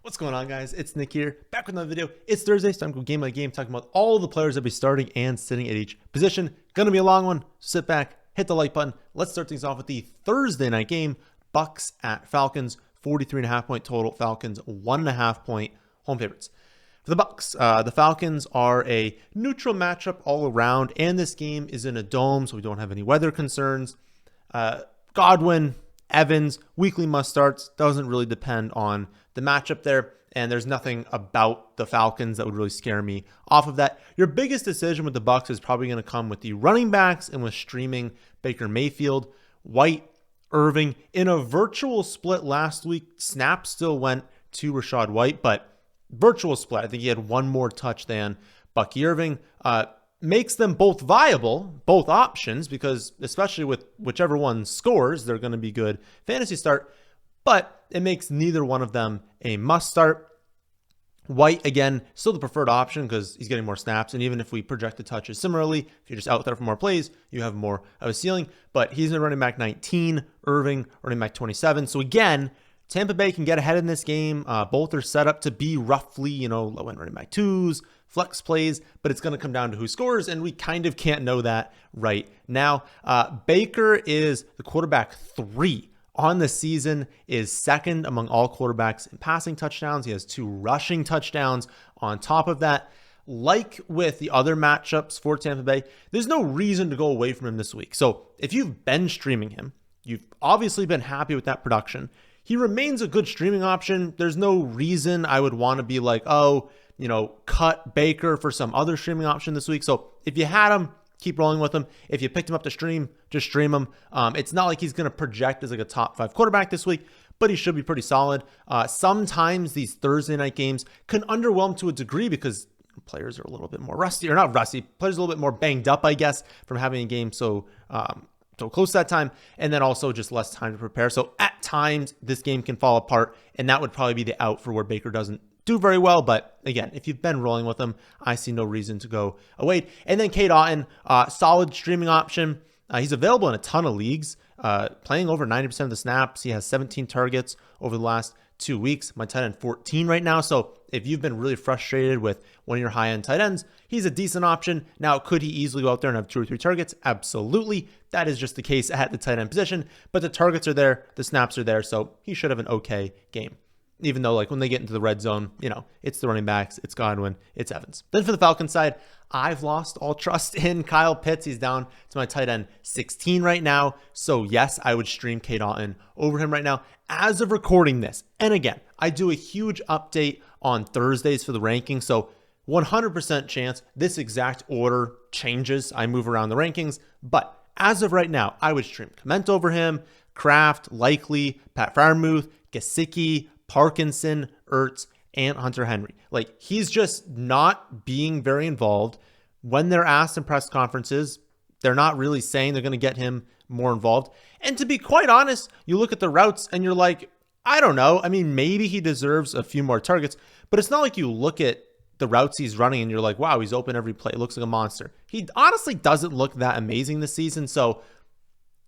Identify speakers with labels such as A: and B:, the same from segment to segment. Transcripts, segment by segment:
A: What's going on, guys? It's Nick here, back with another video. It's Thursday, so I'm going game by game, talking about all the players that be starting and sitting at each position. Gonna be a long one, so sit back, hit the like button. Let's start things off with the Thursday night game. Bucs at Falcons, 43.5 point total. Falcons, 1.5 point home favorites. For the Bucs, the Falcons are a neutral matchup all around, and this game is in a dome, so we don't have any weather concerns. Godwin, Evans, weekly must starts, doesn't really depend on the matchup there, and there's nothing about the Falcons that would really scare me off of that. Your biggest decision with the Bucs is probably going to come with the running backs and with streaming Baker Mayfield. White, Irving, in a virtual split last week, snap still went to Rachaad White, but virtual split, I think he had one more touch than Bucky Irving. Makes them both viable, both options, because especially with whichever one scores, they're going to be good fantasy start, but it makes neither one of them a must start. White, again, still the preferred option because he's getting more snaps, and even if we project the touches similarly, if you're just out there for more plays, you have more of a ceiling, but he's in running back 19, Irving running back 27. So again, Tampa Bay can get ahead in this game. Both are set up to be roughly, low-end running back twos, flex plays, but it's going to come down to who scores, and we kind of can't know that right now. Baker is the quarterback 3 on the season, is second among all quarterbacks in passing touchdowns. He has 2 rushing touchdowns on top of that. Like with the other matchups for Tampa Bay, there's no reason to go away from him this week. So if you've been streaming him, you've obviously been happy with that production. He remains a good streaming option. There's no reason I would want to be like, cut Baker for some other streaming option this week. So if you had him, keep rolling with him. If you picked him up to stream, just stream him. It's not like he's going to project as like a top 5 quarterback this week, but he should be pretty solid. Sometimes these Thursday night games can underwhelm to a degree because players are a little bit more rusty, or not rusty, players are a little bit more banged up, I guess, from having a game so close to that time, and then also just less time to prepare. So at times, this game can fall apart, and that would probably be the out for where Baker doesn't do very well. But again, if you've been rolling with him, I see no reason to go away. And then Cade Otton, solid streaming option. He's available in a ton of leagues, playing over 90% of the snaps. He has 17 targets over the last 2 weeks. My tight end 14 right now. So if you've been really frustrated with one of your high-end tight ends, he's a decent option. Now, could he easily go out there and have 2 or 3 targets? Absolutely. That is just the case at the tight end position, but the targets are there, the snaps are there, so he should have an okay game. Even though, when they get into the red zone, it's the running backs, it's Godwin, it's Evans. Then for the Falcons side, I've lost all trust in Kyle Pitts. He's down to my tight end 16 right now. So yes, I would stream Cade Otton over him right now as of recording this. And again, I do a huge update on Thursdays for the rankings. So 100% chance this exact order changes. I move around the rankings, but as of right now, I would stream Clement over him, Kraft, Likely, Pat Freiermuth, Gesicki, Parkinson, Ertz, and Hunter Henry. He's just not being very involved. When they're asked in press conferences, they're not really saying they're going to get him more involved. And to be quite honest, you look at the routes and you're like, I don't know. I mean, maybe he deserves a few more targets, but it's not like you look at the routes he's running and you're like, wow, he's open every play. It looks like a monster. He honestly doesn't look that amazing this season. So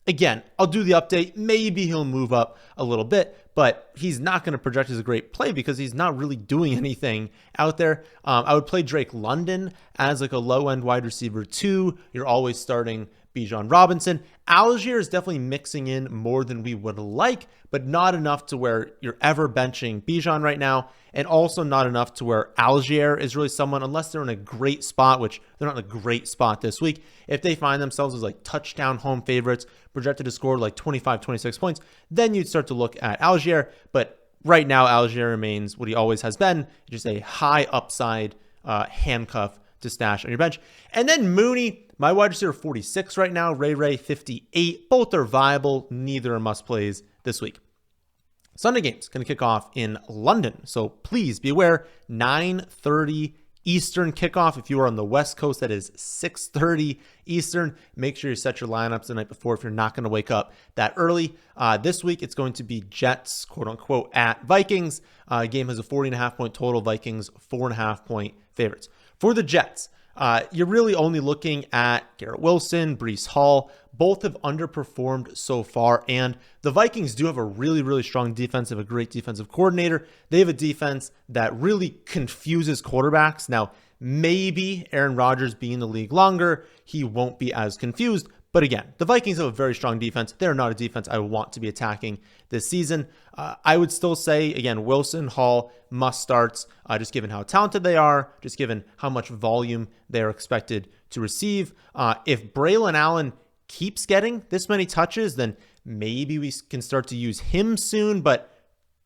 A: again, I'll do the update. Maybe he'll move up a little bit, but he's not going to project as a great play because he's not really doing anything out there. I would play Drake London as a low-end wide receiver 2. You're always starting Bijan Robinson. Algier is definitely mixing in more than we would like, but not enough to where you're ever benching Bijan right now, and also not enough to where Algier is really someone, unless they're in a great spot, which they're not in a great spot this week. If they find themselves as touchdown home favorites, projected to score 25, 26 points, then you'd start to look at Algier. But right now, Algier remains what he always has been, just a high upside handcuff to stash on your bench. And then Mooney, my wide receiver 46 right now, Ray 58. Both are viable. Neither are must plays this week. Sunday game's going to kick off in London. So please be aware, 9:30 Eastern kickoff. If you are on the West Coast, that is 6:30 Eastern. Make sure you set your lineups the night before if you're not going to wake up that early. This week, it's going to be Jets, quote unquote, at Vikings. Game has a 40.5 point total. Vikings, 4.5 point favorites. For the Jets, You're really only looking at Garrett Wilson, Breece Hall. Both have underperformed so far, and the Vikings do have a really, really strong defense. They have a great defensive coordinator. They have a defense that really confuses quarterbacks. Now, maybe Aaron Rodgers being in the league longer, he won't be as confused. But again, the Vikings have a very strong defense. They're not a defense I want to be attacking this season. I would still say, again, Wilson, Hall, must starts, just given how talented they are, just given how much volume they're expected to receive. If Braylon Allen keeps getting this many touches, then maybe we can start to use him soon. But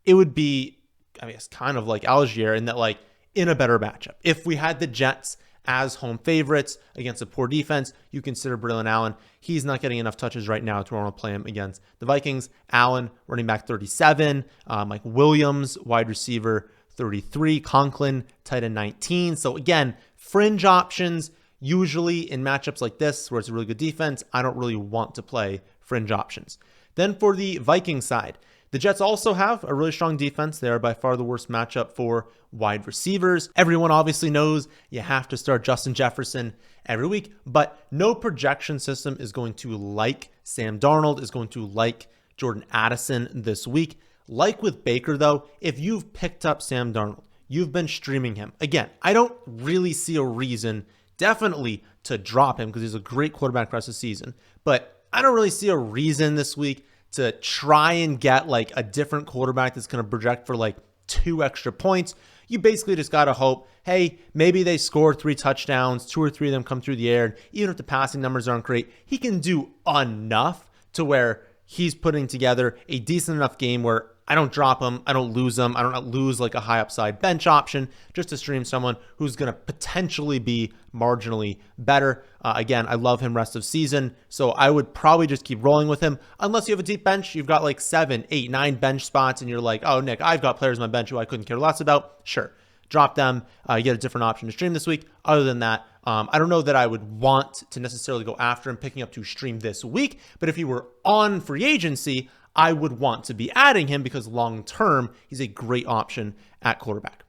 A: it would be, I mean, it's kind of like Algier in that, like, in a better matchup. If we had the Jets as home favorites against a poor defense, you consider Braylon Allen. He's not getting enough touches right now to want to play him against the Vikings. Allen, running back 37, Mike Williams, wide receiver 33, Conklin, tight end 19. So again, fringe options. Usually in matchups like this, where it's a really good defense, I don't really want to play fringe options. Then for the Vikings side, the Jets also have a really strong defense. They are by far the worst matchup for wide receivers. Everyone obviously knows you have to start Justin Jefferson every week, but no projection system is going to like Sam Darnold, is going to like Jordan Addison this week. Like with Baker, though, if you've picked up Sam Darnold, you've been streaming him. Again, I don't really see a reason, definitely, to drop him because he's a great quarterback for the rest of the season, but I don't really see a reason this week to try and get like a different quarterback that's going to project for like 2 extra points. You basically just got to hope, hey, maybe they score 3 touchdowns, 2 or 3 of them come through the air. And even if the passing numbers aren't great, he can do enough to where he's putting together a decent enough game where I don't drop him, I don't lose him, I don't lose like a high upside bench option just to stream someone who's going to potentially be marginally better. Again, I love him rest of season, so I would probably just keep rolling with him unless you have a deep bench. You've got like 7, 8, 9 bench spots and you're like, oh, Nick, I've got players on my bench who I couldn't care less about. Sure, drop them. You get a different option to stream this week. Other than that, I don't know that I would want to necessarily go after him picking up to stream this week, but if he were on free agency, I would want to be adding him because long-term, he's a great option at quarterback.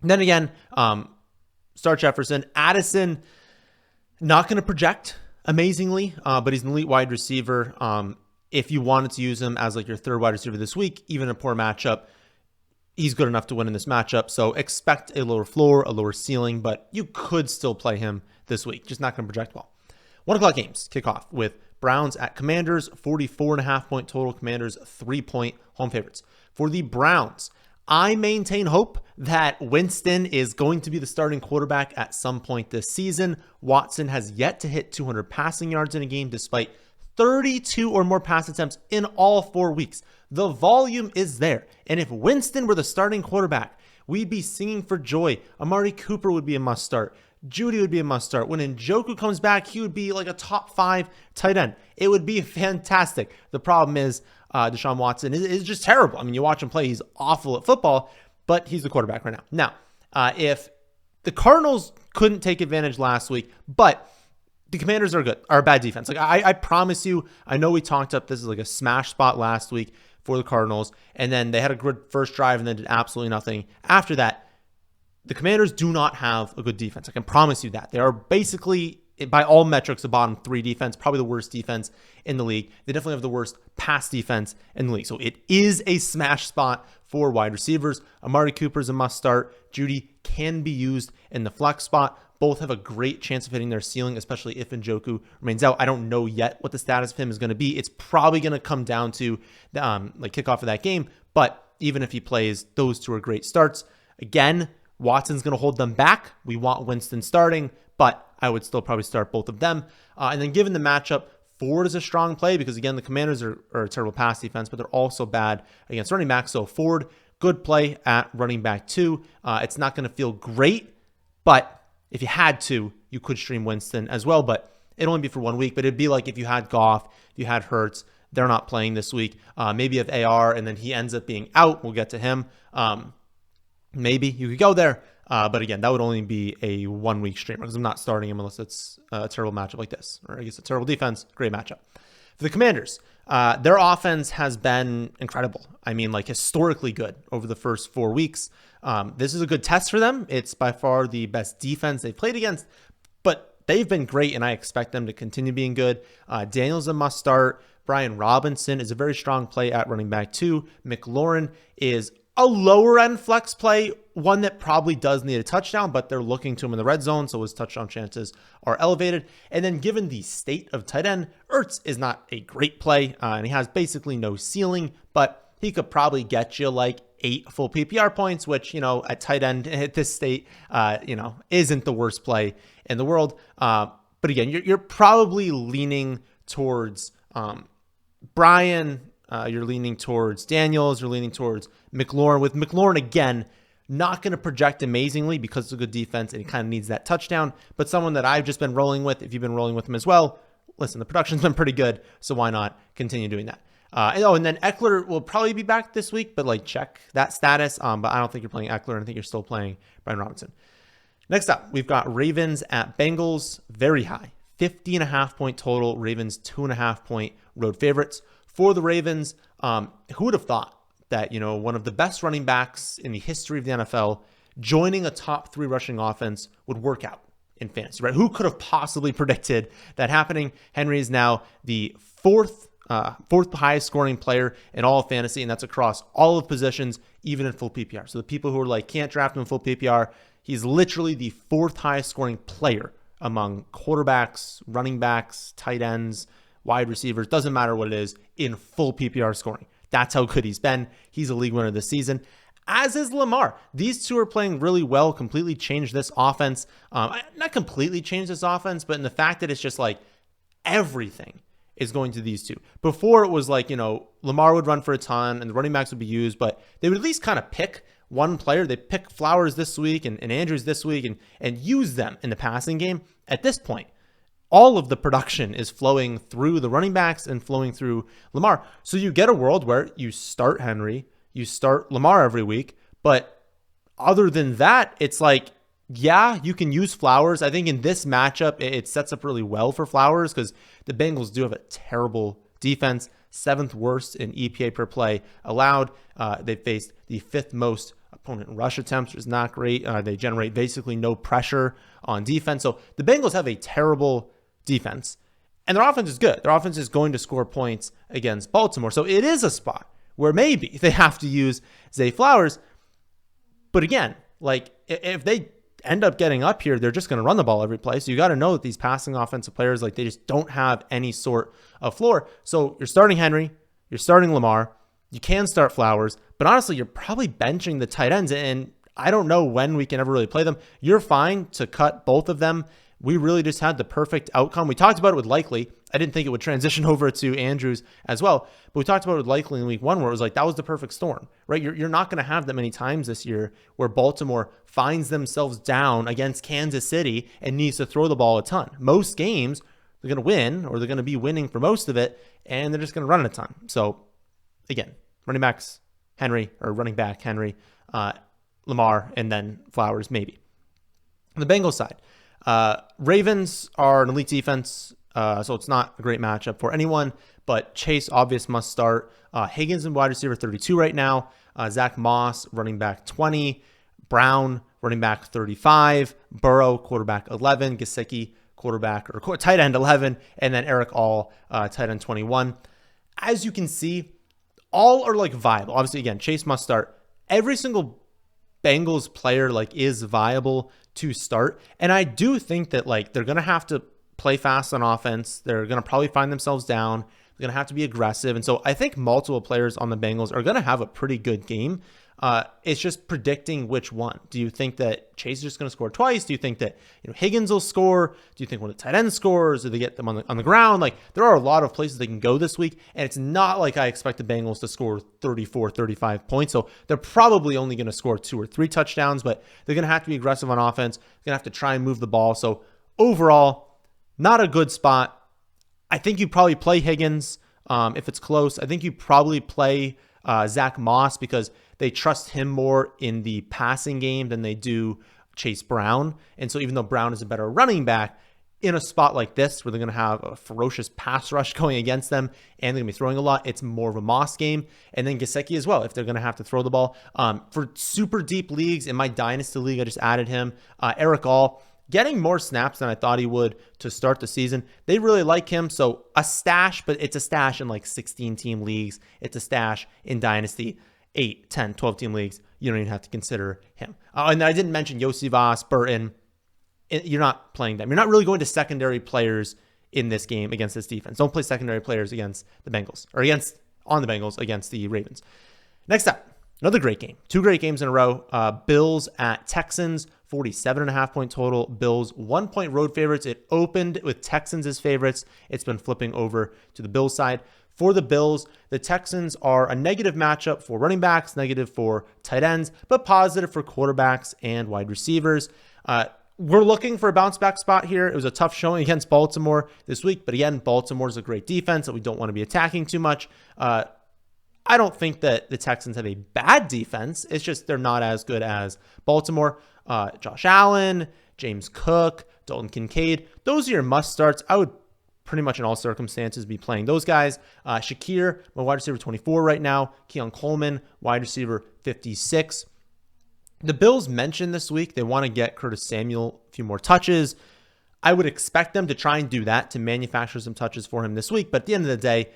A: And then again, start Jefferson. Addison, not going to project amazingly, but he's an elite wide receiver. If you wanted to use him as like your third wide receiver this week, even in a poor matchup, he's good enough to win in this matchup. So expect a lower floor, a lower ceiling, but you could still play him this week. Just not going to project well. 1 o'clock games kick off with Browns at Commanders, 44.5 point total. Commanders 3-point home favorites. For the Browns, I maintain hope that Winston is going to be the starting quarterback at some point this season. Watson has yet to hit 200 passing yards in a game despite 32 or more pass attempts in all 4 weeks. The volume is there. And if Winston were the starting quarterback, we'd be singing for joy. Amari Cooper would be a must start. Judy would be a must start. When Njoku comes back, he would be like a top 5 tight end. It would be fantastic. The problem is Deshaun Watson is just terrible. I mean, you watch him play, he's awful at football, but he's the quarterback right now. Now, if the Cardinals couldn't take advantage last week, but the Commanders are a bad defense. Like I promise you, I know we talked up this is like a smash spot last week for the Cardinals, and then they had a good first drive and then did absolutely nothing after that. The Commanders do not have a good defense. I can promise you that. They are basically, by all metrics, a bottom 3 defense, probably the worst defense in the league. They definitely have the worst pass defense in the league. So it is a smash spot for wide receivers. Amari Cooper is a must start. Judy can be used in the flex spot. Both have a great chance of hitting their ceiling, especially if Njoku remains out. I don't know yet what the status of him is going to be. It's probably going to come down to the kickoff of that game. But even if he plays, those 2 are great starts. Again, Watson's going to hold them back. We want Winston starting, but I would still probably start both of them. And then given the matchup, Ford is a strong play because, again, the Commanders are a terrible pass defense, but they're also bad against running back. So Ford, good play at running back 2. It's not going to feel great, but if you had to, you could stream Winston as well, but it'd only be for 1 week. But it'd be like if you had Goff, if you had Hurts, they're not playing this week. Maybe if AR and then he ends up being out, we'll get to him. Maybe you could go there. But again, that would only be a 1 week stream because I'm not starting him unless it's a terrible matchup like this. Or I guess a terrible defense, great matchup. For the Commanders, their offense has been incredible. I mean, like historically good over the first 4 weeks. This is a good test for them. It's by far the best defense they've played against, but they've been great, and I expect them to continue being good. Daniel's a must start. Brian Robinson is a very strong play at running back too. McLaurin is a lower end flex play, one that probably does need a touchdown, but they're looking to him in the red zone, so his touchdown chances are elevated. And then given the state of tight end, Ertz is not a great play, and he has basically no ceiling, but he could probably get you like 8 full PPR points, which, at tight end at this state, isn't the worst play in the world. But again, you're probably leaning towards Brian, you're leaning towards Daniels, you're leaning towards McLaurin. With McLaurin, again, not going to project amazingly because it's a good defense and he kind of needs that touchdown, but someone that I've just been rolling with, if you've been rolling with him as well, listen, the production's been pretty good, so why not continue doing that? And then Eckler will probably be back this week, but check that status. But I don't think you're playing Eckler. I think you're still playing Brian Robinson. Next up, we've got Ravens at Bengals, very high, 50.5 point total. Ravens 2.5 point road favorites. For the Ravens, who would have thought that, one of the best running backs in the history of the NFL joining a top 3 rushing offense would work out in fantasy, right? Who could have possibly predicted that happening? Henry is now the fourth highest scoring player in all of fantasy, and that's across all of positions, even in full PPR. So the people who are can't draft him in full PPR, he's literally the 4th highest scoring player among quarterbacks, running backs, tight ends, wide receivers, doesn't matter what it is, in full PPR scoring. That's how good he's been. He's a league winner this season, as is Lamar. These two are playing really well, completely changed this offense. Not completely changed this offense, but in the fact that it's just everything is going to these two. Before it was Lamar would run for a ton and the running backs would be used, but they would at least kind of pick one player. They pick Flowers this week and Andrews this week and use them in the passing game. At this point, all of the production is flowing through the running backs and flowing through Lamar. So you get a world where you start Henry, you start Lamar every week, but other than that, it's yeah, you can use Flowers. I think in this matchup, it sets up really well for Flowers because the Bengals do have a terrible defense, 7th worst in EPA per play allowed. They faced the 5th most opponent rush attempts, which is not great. They generate basically no pressure on defense. So the Bengals have a terrible defense, and their offense is good. Their offense is going to score points against Baltimore. So it is a spot where maybe they have to use Zay Flowers. But again, if they end up getting up here, they're just going to run the ball every play. So you got to know that these passing offensive players, they just don't have any sort of floor. So you're starting Henry, you're starting Lamar, you can start Flowers, but honestly, you're probably benching the tight ends, and I don't know when we can ever really play them. You're fine to cut both of them. We really just had the perfect outcome. We talked about it with Likely. I didn't think it would transition over to Andrews as well, but we talked about it with Likely in week 1 where it was that was the perfect storm, right? You're not going to have that many times this year where Baltimore finds themselves down against Kansas City and needs to throw the ball a ton. Most games, they're going to win, or they're going to be winning for most of it, and they're just going to run it a ton. So again, running back Henry, Lamar, and then Flowers maybe. On the Bengals side, Ravens are an elite defense, so it's not a great matchup for anyone, but Chase, obvious must start. Higgins and wide receiver 32 right now. Zach Moss, running back 20. Brown, running back 35. Burrow, quarterback 11. Gesicki, tight end 11. And then Eric All, tight end 21. As you can see, all are viable. Obviously, again, Chase must start. Every single Bengals player is viable to start. And I do think that they're going to have to play fast on offense. They're going to probably find themselves down. They're going to have to be aggressive. And so I think multiple players on the Bengals are going to have a pretty good game. It's just predicting which one. Do you think that Chase is just going to score twice? Do you think that Higgins will score? Do you think one of the tight ends scores? Do they get them on the ground? There are a lot of places they can go this week, and it's not I expect the Bengals to score 34, 35 points. So they're probably only going to score 2 or 3 touchdowns, but they're going to have to be aggressive on offense. They're going to have to try and move the ball. So overall, not a good spot. I think you probably play Higgins if it's close. I think you probably play Zach Moss because they trust him more in the passing game than they do Chase Brown. And so even though Brown is a better running back, in a spot like this where they're going to have a ferocious pass rush going against them and they're going to be throwing a lot, it's more of a Moss game. And then Gesicki as well, if they're going to have to throw the ball. For super deep leagues, in my Dynasty League, I just added him. Eric All, getting more snaps than I thought he would to start the season. They really like him. So a stash, but it's a stash in like 16-team leagues. It's a stash in Dynasty 8, 10, 12-team leagues. You don't even have to consider him. And I didn't mention Yossi Voss, Burton. You're not playing them. You're not really going to secondary players in this game against this defense. Don't play secondary players against the Bengals or on the Bengals against the Ravens. Next up, another great game. 2 great games in a row. Bills at Texans, 47.5 point total. Bills 1 point road favorites. It opened with Texans as favorites. It's been flipping over to the Bills side. For the Bills, the Texans are a negative matchup for running backs, negative for tight ends, but positive for quarterbacks and wide receivers. We're looking for a bounce back spot here. It was a tough showing against Baltimore this week, but again, Baltimore is a great defense that we don't want to be attacking too much. I don't think that the Texans have a bad defense. It's just they're not as good as Baltimore. Josh Allen, James Cook, Dalton Kincaid, those are your must starts. I would pretty much in all circumstances be playing those guys. Shakir, my wide receiver 24 right now. Keon Coleman, wide receiver 56. The Bills mentioned this week they want to get Curtis Samuel a few more touches. I would expect them to try and do that to manufacture some touches for him this week. But at the end of the day,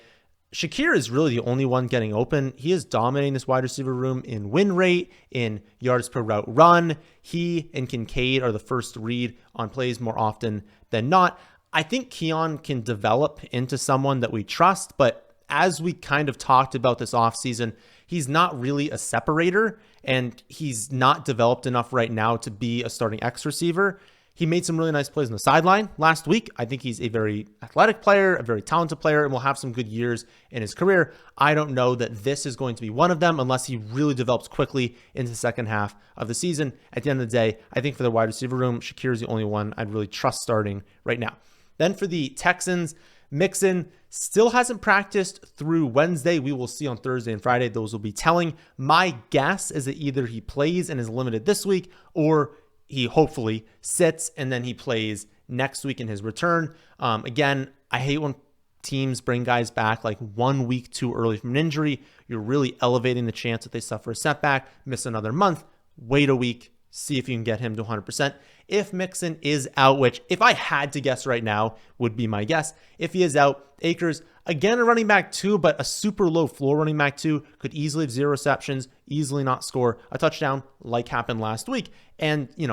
A: Shakir is really the only one getting open. He is dominating this wide receiver room in win rate, in yards per route run. He and Kincaid are the first to read on plays more often than not. I think Keon can develop into someone that we trust, but as we kind of talked about this offseason, he's not really a separator, and he's not developed enough right now to be a starting X receiver. He made some really nice plays on the sideline last week. I think he's a very athletic player, a very talented player, and will have some good years in his career. I don't know that this is going to be one of them unless he really develops quickly into the second half of the season. At the end of the day, I think for the wide receiver room, Shakir is the only one I'd really trust starting right now. Then for the Texans, Mixon still hasn't practiced through Wednesday. We will see on Thursday and Friday. Those will be telling. My guess is that either he plays and is limited this week, or he hopefully sits and then he plays next week in his return. Again, I hate when teams bring guys back like 1 week too early from an injury. You're really elevating the chance that they suffer a setback, miss another month, wait a week, see if you can get him to 100%. If Mixon is out, which if I had to guess right now would be my guess, if he is out, Akers, again, a running back 2, but a super low floor running back 2, could easily have 0 receptions, easily not score a touchdown like happened last week. And, he'd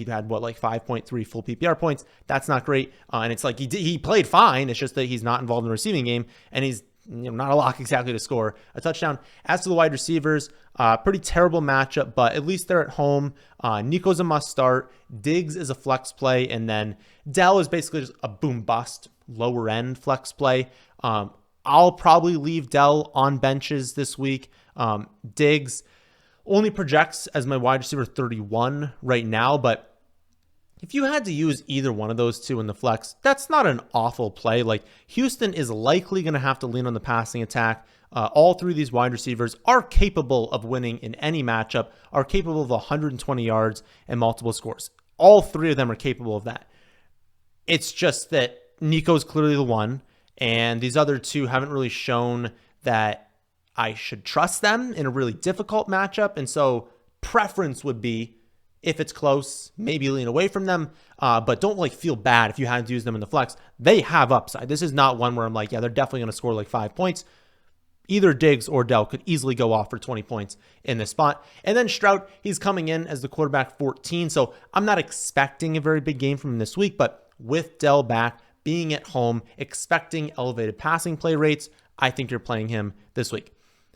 A: had like 5.3 full PPR points. That's not great. And it's like he played fine. It's just that he's not involved in the receiving game, and he's not a lock exactly to score a touchdown. As to the wide receivers, pretty terrible matchup, but at least they're at home. Nico's a must start. Diggs is a flex play, and then Dell is basically just a boom bust lower end flex play. I'll probably leave Dell on benches this week. Diggs only projects as my wide receiver 31 right now, but if you had to use either one of those two in the flex, that's not an awful play. Like, Houston is likely going to have to lean on the passing attack. All 3 of these wide receivers are capable of winning in any matchup, are capable of 120 yards and multiple scores. All 3 of them are capable of that. It's just that Nico's clearly the one, and these other 2 haven't really shown that I should trust them in a really difficult matchup. And so preference would be, if it's close, maybe lean away from them, but don't feel bad if you had to use them in the flex. They have upside. This is not one where I'm like, yeah, they're definitely going to score 5 points. Either Diggs or Dell could easily go off for 20 points in this spot. And then Stroud, he's coming in as the quarterback 14, so I'm not expecting a very big game from him this week, but with Dell back, being at home, expecting elevated passing play rates, I think you're playing him this week.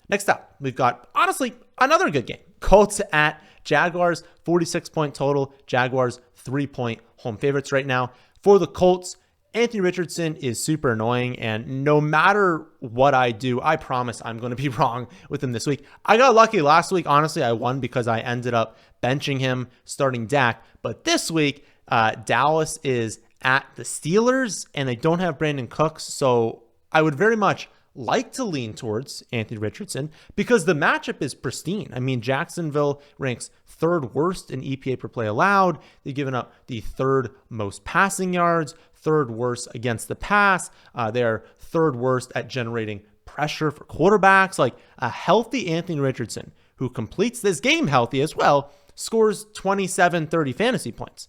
A: Next up, we've got, honestly, another good game. Colts at Jaguars, 46 point total. Jaguars, 3 point home favorites right now. For the Colts, Anthony Richardson is super annoying, and no matter what I do, I promise I'm going to be wrong with him this week. I got lucky last week. Honestly, I won because I ended up benching him, starting Dak. But this week, Dallas is at the Steelers, and they don't have Brandon Cooks, so I would very much like to lean towards Anthony Richardson because the matchup is pristine. I mean, Jacksonville ranks third worst in EPA per play allowed. They've given up the third most passing yards, third worst against the pass. They're third worst at generating pressure for quarterbacks. Like a healthy Anthony Richardson who completes this game healthy as well scores 27, 30 fantasy points,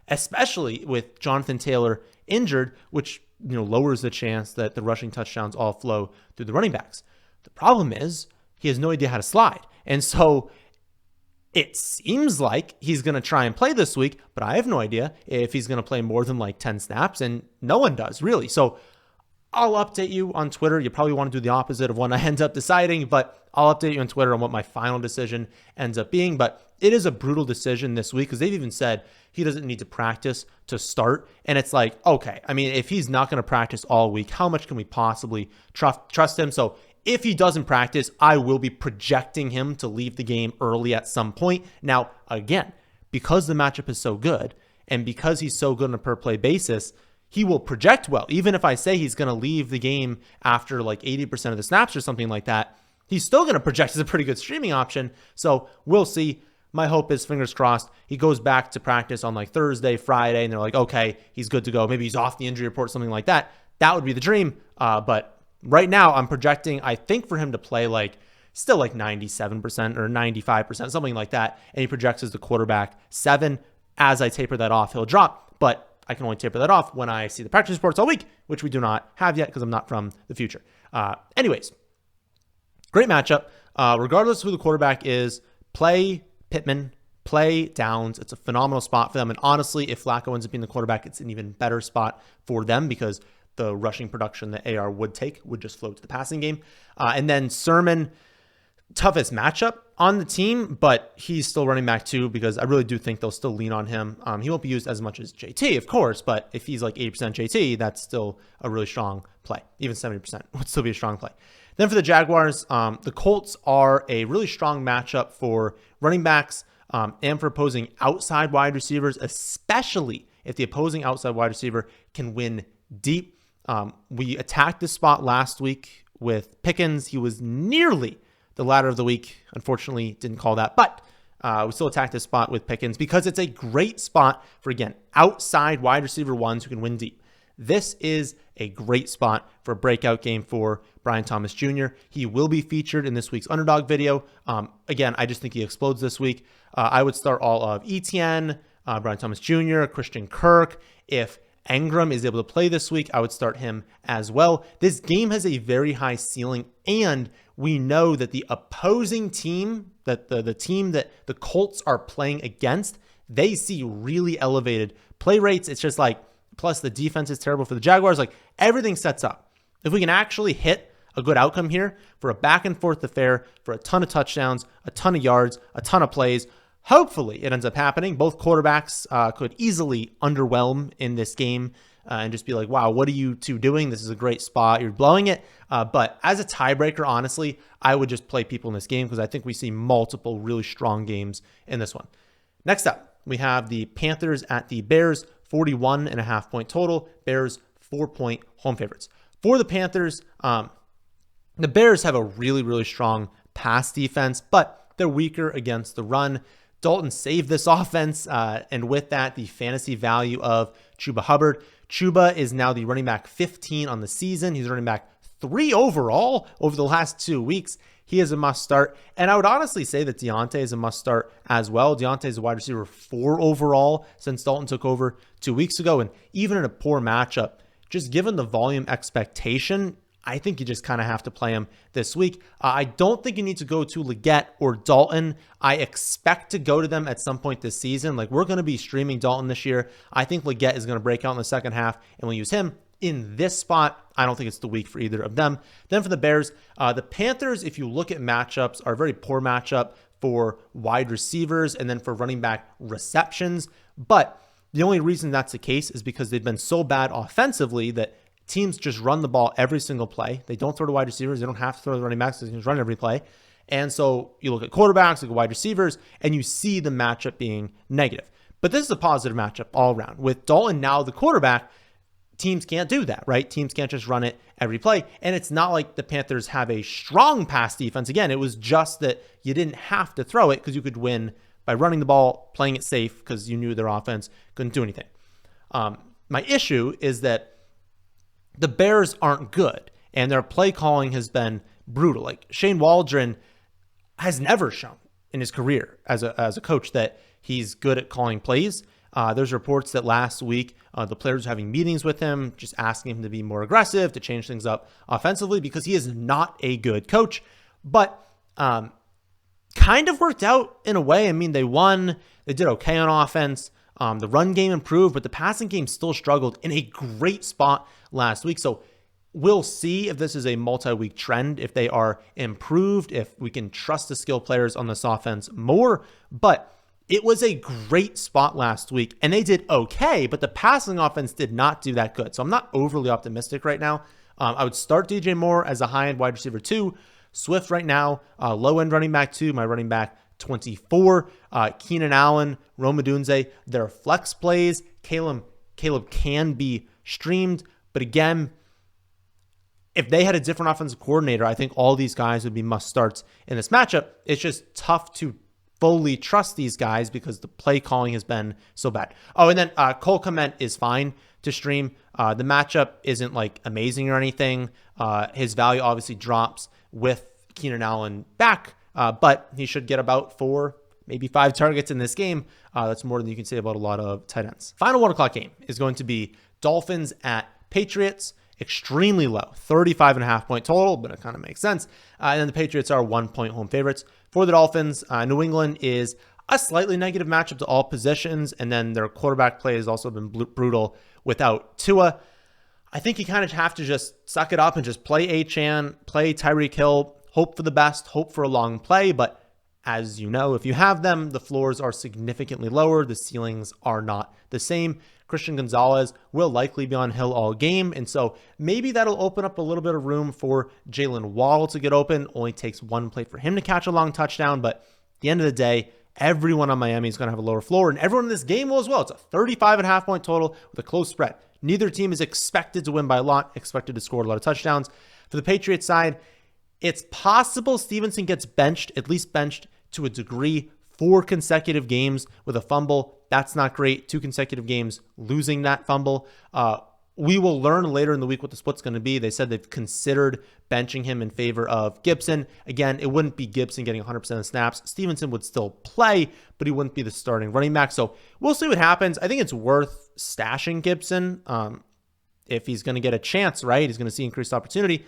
A: especially with Jonathan Taylor injured, which lowers the chance that the rushing touchdowns all flow through the running backs. The problem is he has no idea how to slide. And so it seems like he's going to try and play this week, but I have no idea if he's going to play more than like 10 snaps, and no one does really. So I'll update you on Twitter. You probably want to do the opposite of what I end up deciding, but I'll update you on Twitter on what my final decision ends up being. But it is a brutal decision this week because they've even said he doesn't need to practice to start. And it's like, okay, I mean, if he's not going to practice all week, how much can we possibly trust him? So if he doesn't practice, I will be projecting him to leave the game early at some point. Now, again, because the matchup is so good and because he's so good on a per play basis, he will project well. Even if I say he's going to leave the game after like 80% of the snaps or something like that, he's still going to project as a pretty good streaming option. So we'll see. My hope is, fingers crossed, he goes back to practice on like Thursday, Friday, and they're like, okay, he's good to go. Maybe he's off the injury report, something like that. That would be the dream. But right now I'm projecting, I think, for him to play like still like 97% or 95%, something like that. And he projects as the quarterback 7. As I taper that off, he'll drop. But I can only taper that off when I see the practice reports all week, which we do not have yet because I'm not from the future. Anyways, great matchup. Regardless of who the quarterback is, play Pittman, play Downs. It's a phenomenal spot for them. And honestly, if Flacco ends up being the quarterback, it's an even better spot for them because the rushing production that AR would take would just flow to the passing game. And then Sermon, toughest matchup on the team, but he's still running back 2 because I really do think they'll still lean on him. He won't be used as much as JT, of course, but if he's like 80% JT, that's still a really strong play. Even 70% would still be a strong play. Then for the Jaguars, the Colts are a really strong matchup for running backs and for opposing outside wide receivers, especially if the opposing outside wide receiver can win deep. We attacked this spot last week with Pickens. He was nearly the ladder of the week. Unfortunately, didn't call that, but we still attacked this spot with Pickens because it's a great spot for, again, outside wide receiver ones who can win deep. This is a great spot for a breakout game for Brian Thomas Jr. He will be featured in this week's Underdog video. Again, I just think he explodes this week. I would start all of Etienne, Brian Thomas Jr., Christian Kirk. If Engram is able to play this week, I would start him as well. This game has a very high ceiling, and we know that the opposing team, that the team that the Colts are playing against, they see really elevated play rates. It's just like, plus the defense is terrible for the Jaguars. Like, everything sets up. If we can actually hit a good outcome here for a back and forth affair, for a ton of touchdowns, a ton of yards, a ton of plays, hopefully it ends up happening. Both quarterbacks could easily underwhelm in this game and just be like, wow, what are you two doing? This is a great spot. You're blowing it. But as a tiebreaker, honestly, I would just play people in this game because I think we see multiple really strong games in this one. Next up, we have the Panthers at the Bears, 41.5 point total. Bears 4-point home favorites. For the Panthers, the Bears have a really, really strong pass defense, but they're weaker against the run. Dalton saved this offense, and with that, the fantasy value of Chuba Hubbard. Chuba is now the running back 15 on the season. He's running back 3 overall over the last 2 weeks. He is a must start. And I would honestly say that Deontay is a must start as well. Deontay is a wide receiver 4 overall since Dalton took over 2 weeks ago. And even in a poor matchup, just given the volume expectation, I think you just kind of have to play him this week. I don't think you need to go to Leggett or Dalton. I expect to go to them at some point this season. Like, we're going to be streaming Dalton this year. I think Leggett is going to break out in the second half, and we'll use him in this spot. I don't think it's the week for either of them. Then for the Bears, the Panthers, if you look at matchups, are a very poor matchup for wide receivers and then for running back receptions. But the only reason that's the case is because they've been so bad offensively that teams just run the ball every single play. They don't throw to wide receivers. They don't have to throw to the running backs. They can just run every play. And so you look at quarterbacks, look at wide receivers, and you see the matchup being negative. But this is a positive matchup all around. With Dalton now the quarterback, teams can't do that, right? Teams can't just run it every play. And it's not like the Panthers have a strong pass defense. Again, it was just that you didn't have to throw it because you could win by running the ball, playing it safe because you knew their offense couldn't do anything. My issue is that the Bears aren't good and their play calling has been brutal. Like Shane Waldron has never shown in his career as a coach that he's good at calling plays. There's reports that last week the players were having meetings with him, just asking him to be more aggressive, to change things up offensively because he is not a good coach. But kind of worked out in a way. I mean, they won. They did okay on offense. The run game improved, but the passing game still struggled in a great spot last week. So we'll see if this is a multi-week trend, if they are improved, if we can trust the skill players on this offense more. But it was a great spot last week, and they did okay, but the passing offense did not do that good. So I'm not overly optimistic right now. I would start DJ Moore as a high-end wide receiver 2. Swift right now, low-end running back 2, my running back 24. Keenan Allen, Rome Odunze, their flex plays. Caleb can be streamed, but again, if they had a different offensive coordinator, I think all these guys would be must-starts in this matchup. It's just tough to fully trust these guys because the play calling has been so bad. Oh, and then Cole Kmet is fine to stream. The matchup isn't like amazing or anything. His value obviously drops with Keenan Allen back, but he should get about 4, maybe 5 targets in this game. That's more than you can say about a lot of tight ends. Final 1 o'clock game is going to be Dolphins at Patriots. Extremely low, 35.5 point total, but it kind of makes sense. And then the Patriots are 1 point home favorites. For the Dolphins, New England is a slightly negative matchup to all positions, and then their quarterback play has also been brutal without Tua. I think you kind of have to just suck it up and just play Achane, play Tyreek Hill, hope for the best, hope for a long play, but as you know, if you have them, the floors are significantly lower. The ceilings are not the same. Christian Gonzalez will likely be on Hill all game, and so maybe that'll open up a little bit of room for Jalen Waddle to get open. Only takes 1 play for him to catch a long touchdown, but at the end of the day, everyone on Miami is going to have a lower floor, and everyone in this game will as well. It's a 35.5 point total with a close spread. Neither team is expected to win by a lot, expected to score a lot of touchdowns. For the Patriots side, it's possible Stevenson gets benched, at least benched to a degree, 4 consecutive games with a fumble. That's not great. 2 consecutive games losing that fumble. We will learn later in the week what the split's going to be. They said they've considered benching him in favor of Gibson. Again, it wouldn't be Gibson getting 100% of the snaps. Stevenson would still play, but he wouldn't be the starting running back. So we'll see what happens. I think it's worth stashing Gibson if he's going to get a chance, right? He's going to see increased opportunity.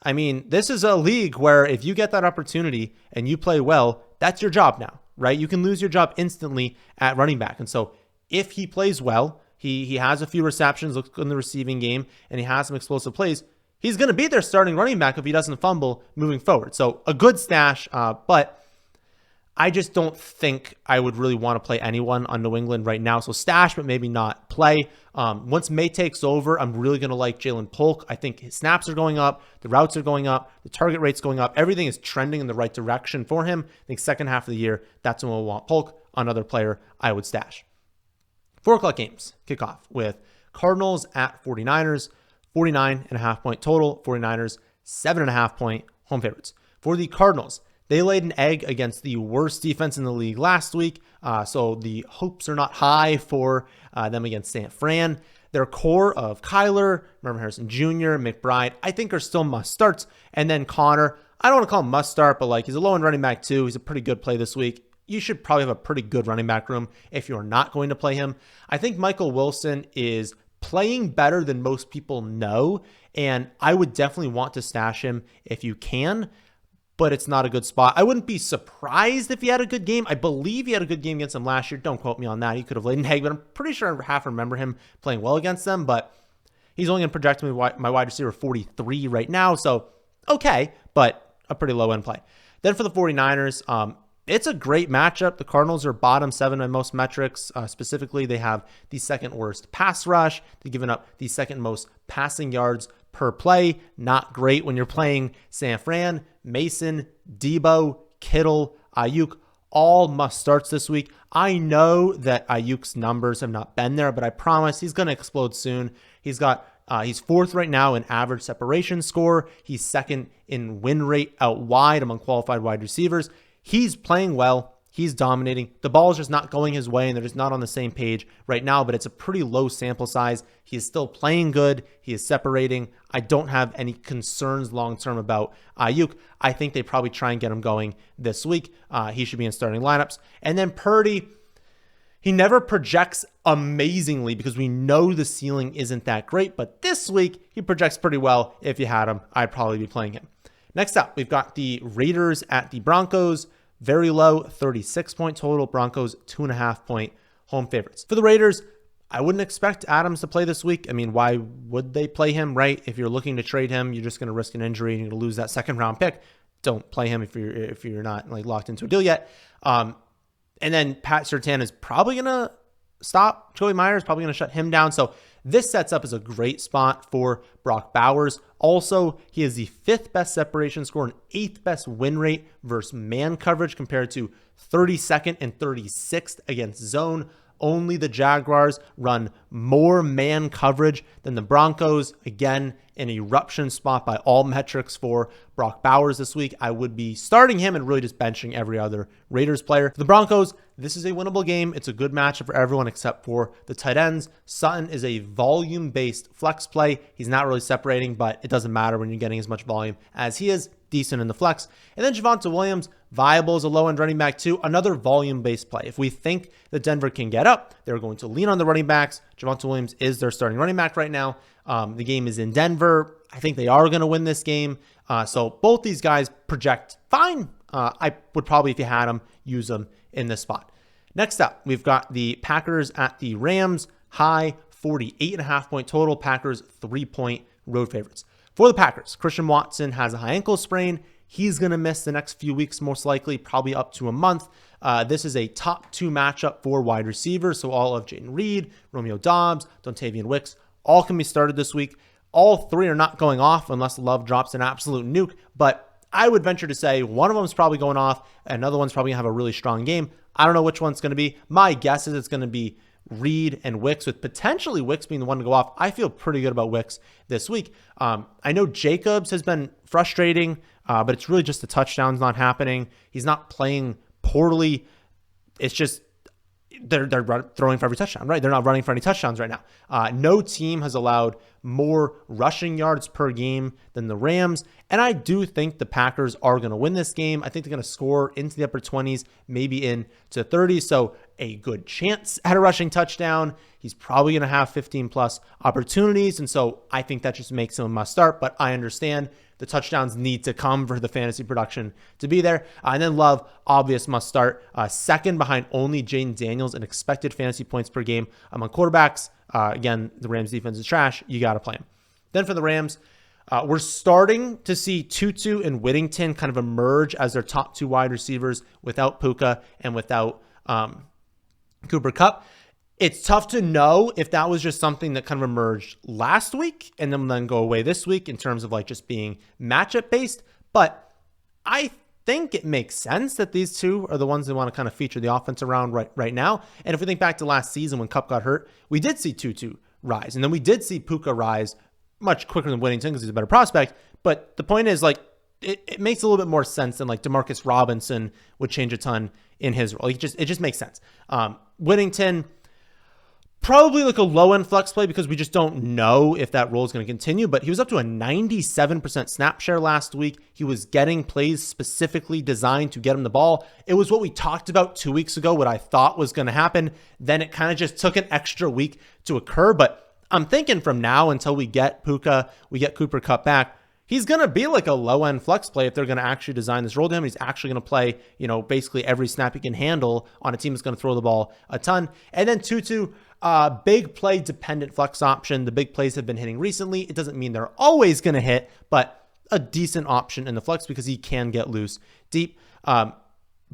A: I mean, this is a league where if you get that opportunity and you play well, that's your job now, right? You can lose your job instantly at running back. And so if he plays well, he has a few receptions, looks good in the receiving game, and he has some explosive plays, he's going to be their starting running back if he doesn't fumble moving forward. So a good stash, but I just don't think I would really want to play anyone on New England right now. So stash, but maybe not play. Once May takes over, I'm really going to like Jalen Polk. I think his snaps are going up. The routes are going up. The target rate's going up. Everything is trending in the right direction for him. I think second half of the year, that's when we'll want Polk. Another player I would stash. 4 o'clock games kick off with Cardinals at 49ers. 49.5 point total. 49ers, 7.5 point home favorites. For the Cardinals, they laid an egg against the worst defense in the league last week, so the hopes are not high for them against San Fran. Their core of Kyler, Marvin Harrison Jr., McBride, I think are still must-starts. And then Connor, I don't want to call him must-start, but like he's a low-end running back too. He's a pretty good play this week. You should probably have a pretty good running back room if you're not going to play him. I think Michael Wilson is playing better than most people know, and I would definitely want to stash him if you can, but it's not a good spot. I wouldn't be surprised if he had a good game. I believe he had a good game against them last year. Don't quote me on that. He could have laid an egg, but I'm pretty sure I half remember him playing well against them, but he's only going to project me my wide receiver 43 right now, so okay, but a pretty low-end play. Then for the 49ers, it's a great matchup. The Cardinals are bottom 7 in most metrics. Specifically, they have the second worst pass rush. They've given up the second most passing yards per play. Not great when you're playing San Fran. Mason, Debo, Kittle, Ayuk, all must starts this week. I know that Ayuk's numbers have not been there, but I promise he's going to explode soon. He's 4th right now in average separation score. He's 2nd in win rate out wide among qualified wide receivers. He's playing well. He's dominating. The ball is just not going his way, and they're just not on the same page right now, but it's a pretty low sample size. He is still playing good. He is separating. I don't have any concerns long-term about Ayuk. I think they probably try and get him going this week. He should be in starting lineups. And then Purdy, he never projects amazingly because we know the ceiling isn't that great, but this week he projects pretty well. If you had him, I'd probably be playing him. Next up, we've got the Raiders at the Broncos. Very low, 36-point total. Broncos, 2.5-point home favorites. For the Raiders, I wouldn't expect Adams to play this week. I mean, why would they play him, right? If you're looking to trade him, you're just going to risk an injury and you're going to lose that 2nd-round pick. Don't play him if you're not like locked into a deal yet. And then Pat Surtain is probably going to stop Joey Myers, probably going to shut him down. So this sets up as a great spot for Brock Bowers. Also, he has the 5th best separation score and 8th best win rate versus man coverage compared to 32nd and 36th against zone. Only the Jaguars run more man coverage than the Broncos. Again, an eruption spot by all metrics for Brock Bowers this week. I would be starting him and really just benching every other Raiders player. For the Broncos, this is a winnable game. It's a good matchup for everyone except for the tight ends. Sutton is a volume-based flex play. He's not really separating, but it doesn't matter when you're getting as much volume as he is. Decent in the flex. And then Javonte Williams, viable as a low-end running back too. Another volume-based play. If we think that Denver can get up, they're going to lean on the running backs. Javonte Williams is their starting running back right now. The game is in Denver. I think they are going to win this game. So both these guys project fine. I would probably, if you had them, use them in this spot. Next up, we've got the Packers at the Rams. High 48.5-point total. Packers 3-point road favorites. For the Packers, Christian Watson has a high ankle sprain. He's going to miss the next few weeks, most likely, probably up to a month. This is a top 2 matchup for wide receivers. So all of Jaden Reed, Romeo Doubs, Dontavian Wicks, all can be started this week. All 3 are not going off unless Love drops an absolute nuke. But I would venture to say one of them is probably going off. Another one's probably going to have a really strong game. I don't know which one's going to be. My guess is it's going to be Reed and Wicks, with potentially Wicks being the one to go off. I feel pretty good about Wicks this week. I know Jacobs has been frustrating, but it's really just the touchdowns not happening. He's not playing poorly. It's just they're throwing for every touchdown, right? They're not running for any touchdowns right now. No team has allowed more rushing yards per game than the Rams. And I do think the Packers are going to win this game. I think they're going to score into the upper 20s, maybe into 30s. So a good chance at a rushing touchdown. He's probably going to have 15 plus opportunities. And so I think that just makes him a must start, but I understand the touchdowns need to come for the fantasy production to be there. And then Love, obvious must start. 2nd behind only Jaden Daniels in expected fantasy points per game among quarterbacks. Again, the Rams defense is trash. You got to play him. Then for the Rams, we're starting to see Tutu and Whittington kind of emerge as their top 2 wide receivers without Puka and without Cooper Kupp. It's tough to know if that was just something that kind of emerged last week and then go away this week in terms of like just being matchup based. But I think it makes sense that these 2 are the ones that want to kind of feature the offense around right now. And if we think back to last season when Kupp got hurt, we did see Tutu rise. And then we did see Puka rise much quicker than Whittington because he's a better prospect. But the point is, like, it makes a little bit more sense than like Demarcus Robinson would change a ton in his role. It just makes sense. Whittington, probably like a low-end flex play because we just don't know if that role is going to continue, but he was up to a 97% snap share last week. He was getting plays specifically designed to get him the ball. It was what we talked about 2 weeks ago, what I thought was going to happen. Then it kind of just took an extra week to occur, but I'm thinking from now until we get Puka, we get Cooper Kupp back, he's going to be like a low-end flex play if they're going to actually design this role to him. He's actually going to play, basically every snap he can handle on a team that's going to throw the ball a ton. And then Tutu, big play dependent flex option. The big plays have been hitting recently. It doesn't mean they're always going to hit, but a decent option in the flex because he can get loose deep. But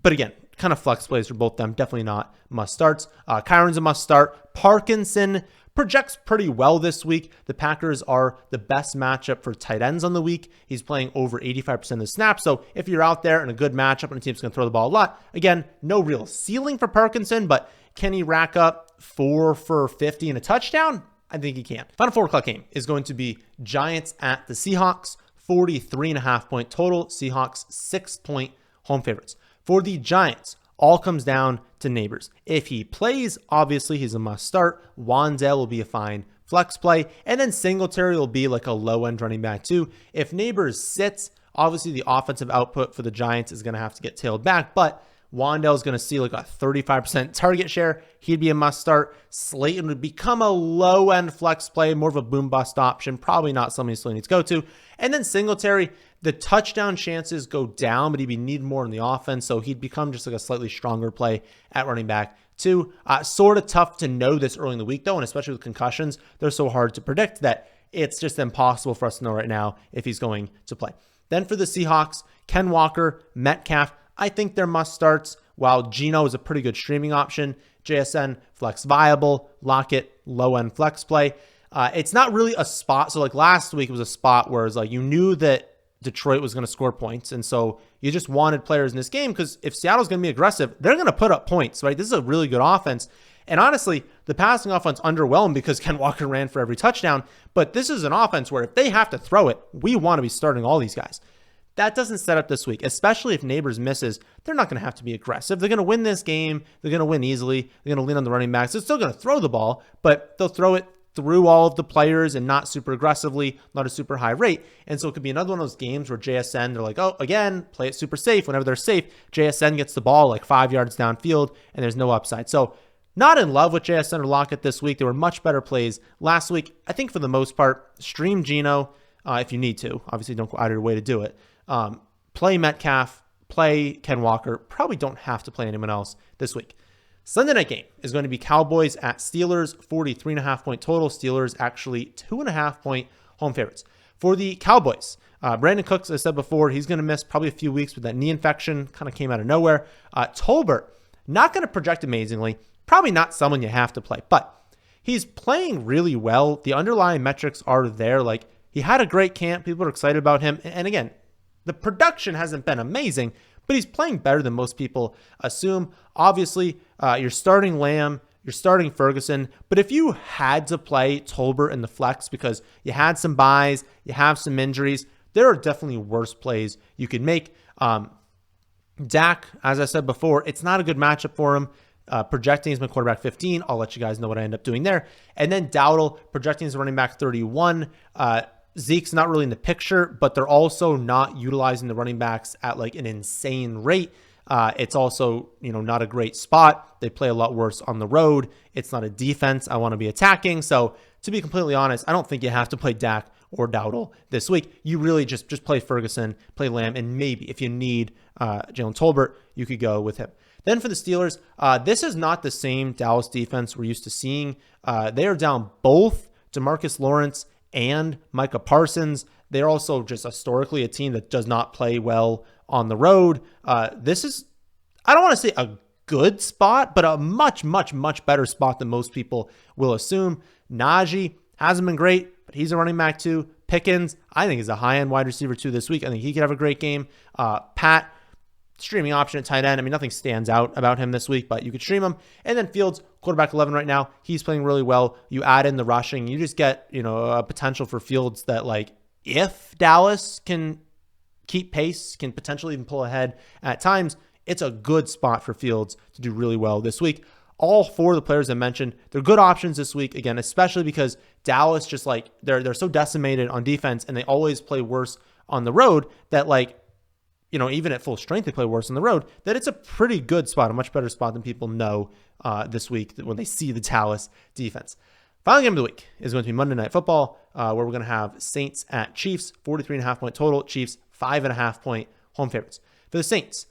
A: again, kind of flex plays for both them. Definitely not must starts. Kyron's a must start. Parkinson projects pretty well this week. The Packers are the best matchup for tight ends on the week. He's playing over 85% of the snaps. So if you're out there in a good matchup and a team's going to throw the ball a lot, again, no real ceiling for Parkinson, but can he rack up 4 for 50 and a touchdown? I think he can. Final 4 o'clock game is going to be Giants at the Seahawks, 43.5 point total. Seahawks 6-point home favorites. For the Giants, all comes down to Neighbors. If he plays, obviously he's a must start. Wan'Dale will be a fine flex play, and then Singletary will be like a low-end running back too. If Neighbors sits, obviously the offensive output for the Giants is going to have to get tailed back, but Wan'Dale is going to see like a 35% target share. He'd be a must start. Slayton would become a low-end flex play, more of a boom-bust option. Probably not something he still needs to go to. And then Singletary, the touchdown chances go down, but he'd be needed more in the offense, so he'd become just like a slightly stronger play at running back too. Sort of tough to know this early in the week though, and especially with concussions, they're so hard to predict that it's just impossible for us to know right now if he's going to play. Then for the Seahawks, Ken Walker, Metcalf, I think they're must starts, while Geno is a pretty good streaming option. JSN, flex viable. Lockett, low-end flex play. It's not really a spot. So like last week, it was a spot where it's like you knew that Detroit was going to score points. And so you just wanted players in this game because if Seattle's going to be aggressive, they're going to put up points, right? This is a really good offense. And honestly, the passing offense underwhelmed because Ken Walker ran for every touchdown. But this is an offense where if they have to throw it, we want to be starting all these guys. That doesn't set up this week, especially if Neighbors misses. They're not going to have to be aggressive. They're going to win this game. They're going to win easily. They're going to lean on the running backs. They're still going to throw the ball, but they'll throw it through all of the players and not super aggressively, not a super high rate. And so it could be another one of those games where JSN, they're like, oh, again, play it super safe. Whenever they're safe, JSN gets the ball like 5 yards downfield and there's no upside. So not in love with JSN or Lockett this week. There were much better plays last week. I think for the most part, stream Geno if you need to. Obviously, don't go out of your way to do it. Play Metcalf, play Ken Walker. Probably don't have to play anyone else this week. Sunday night game is going to be Cowboys at Steelers, 43.5 point total. Steelers actually 2.5 point home favorites. For the Cowboys, Brandon Cooks, as I said before, he's going to miss probably a few weeks with that knee infection. Kind of came out of nowhere. Tolbert, not going to project amazingly. Probably not someone you have to play, but he's playing really well. The underlying metrics are there. Like he had a great camp. People are excited about him. And again, the production hasn't been amazing, but he's playing better than most people assume. Obviously, you're starting Lamb, you're starting Ferguson, but if you had to play Tolbert in the flex because you had some buys, you have some injuries, there are definitely worse plays you could make. Dak, as I said before, it's not a good matchup for him. Projecting as my quarterback 15. I'll let you guys know what I end up doing there. And then Dowdle, projecting as running back 31. Zeke's not really in the picture, but they're also not utilizing the running backs at like an insane rate. It's also, not a great spot. They play a lot worse on the road. It's not a defense I want to be attacking. So to be completely honest, I don't think you have to play Dak or Dowdle this week. You really just play Ferguson, play Lamb, and maybe if you need Jalen Tolbert, you could go with him. Then for the Steelers, this is not the same Dallas defense we're used to seeing. They are down both DeMarcus Lawrence and Micah Parsons. They're also just historically a team that does not play well on the road. This is, I don't want to say a good spot, but a much, much, much better spot than most people will assume. Najee hasn't been great, but he's a running back too. Pickens, I think, is a high-end wide receiver too this week. I think he could have a great game. Pat, streaming option at tight end. I mean, nothing stands out about him this week, but you could stream him. And then Fields, quarterback 11 right now. He's playing really well. You add in the rushing, you just get, a potential for Fields that, like, if Dallas can keep pace, can potentially even pull ahead at times, it's a good spot for Fields to do really well this week. All four of the players I mentioned, they're good options this week, again, especially because Dallas just like, they're so decimated on defense and they always play worse on the road that, like, even at full strength, they play worse on the road, that it's a pretty good spot, a much better spot than people know this week when they see the Dallas defense. Final game of the week is going to be Monday Night Football, where we're going to have Saints at Chiefs, 43.5 point total. Chiefs, 5.5 point home favorites. For the Saints,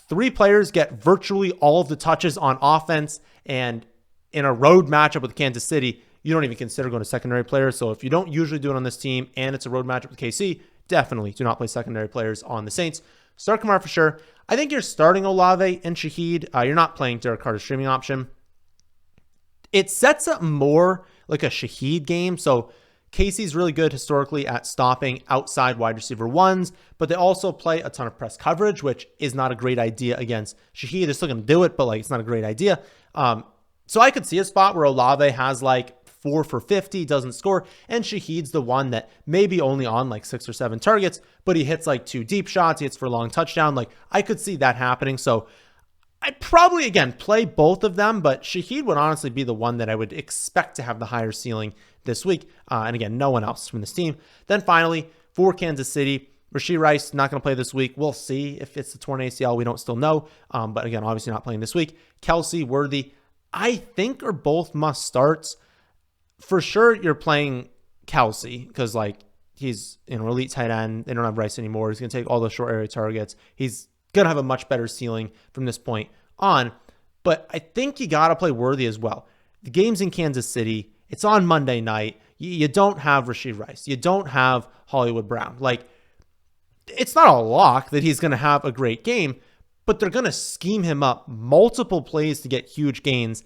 A: 3 players get virtually all of the touches on offense, and in a road matchup with Kansas City, you don't even consider going to secondary players. So if you don't usually do it on this team and it's a road matchup with KC, definitely do not play secondary players on the Saints. Start Kamara for sure. I think you're starting Olave and Shaheed. You're not playing Derek Carter's streaming option. It sets up more like a Shaheed game. So Casey's really good historically at stopping outside wide receiver ones, but they also play a ton of press coverage, which is not a great idea against Shaheed. They're still going to do it, but like it's not a great idea. So I could see a spot where Olave has like 4 for 50, doesn't score, and Shaheed's the one that maybe only on like 6 or 7 targets, but he hits like 2 deep shots, he hits for a long touchdown. Like I could see that happening. So I'd probably, again, play both of them, but Shaheed would honestly be the one that I would expect to have the higher ceiling this week. And again, no one else from this team. Then finally, for Kansas City, Rashee Rice, not going to play this week. We'll see if it's the torn ACL. We don't still know. But again, obviously not playing this week. Kelsey, Worthy, I think are both must starts. For sure, you're playing Kelsey because like he's an elite tight end. They don't have Rice anymore. He's going to take all the short area targets. He's going to have a much better ceiling from this point on. But I think you got to play Worthy as well. The game's in Kansas City. It's on Monday night. You don't have Rashee Rice. You don't have Hollywood Brown. Like, it's not a lock that he's going to have a great game, but they're going to scheme him up multiple plays to get huge gains.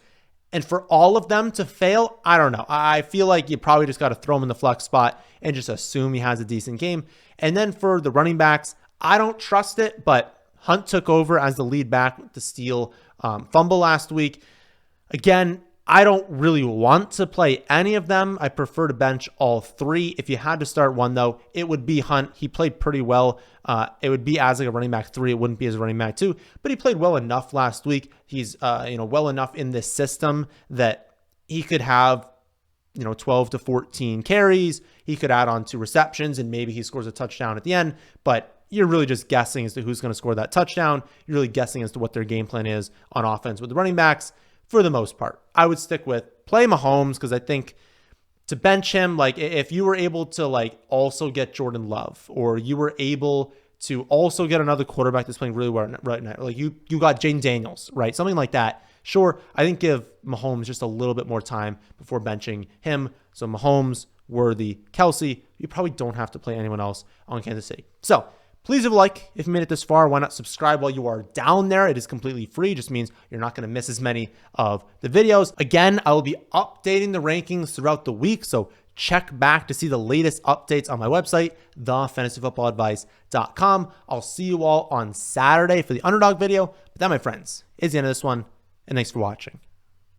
A: And for all of them to fail, I don't know. I feel like you probably just got to throw him in the flex spot and just assume he has a decent game. And then for the running backs, I don't trust it, but Hunt took over as the lead back with the Steele fumble last week. Again, I don't really want to play any of them. I prefer to bench all 3. If you had to start one, though, it would be Hunt. He played pretty well. It would be as like a running back 3. It wouldn't be as a running back 2, but he played well enough last week. He's well enough in this system that he could have 12 to 14 carries. He could add on 2 receptions and maybe he scores a touchdown at the end, but you're really just guessing as to who's going to score that touchdown. You're really guessing as to what their game plan is on offense with the running backs. For the most part, I would stick with play Mahomes because I think to bench him, like if you were able to like also get Jordan Love or you were able to also get another quarterback that's playing really well right now, like you got Jane Daniels, right? Something like that. Sure, I think give Mahomes just a little bit more time before benching him. So Mahomes, Worthy, Kelsey, you probably don't have to play anyone else on Kansas City. So please leave a like if you made it this far. Why not subscribe while you are down there? It is completely free. It just means you're not going to miss as many of the videos. Again, I will be updating the rankings throughout the week, so check back to see the latest updates on my website, thefantasyfootballadvice.com. I'll see you all on Saturday for the Underdog video. But that, my friends, is the end of this one, and thanks for watching.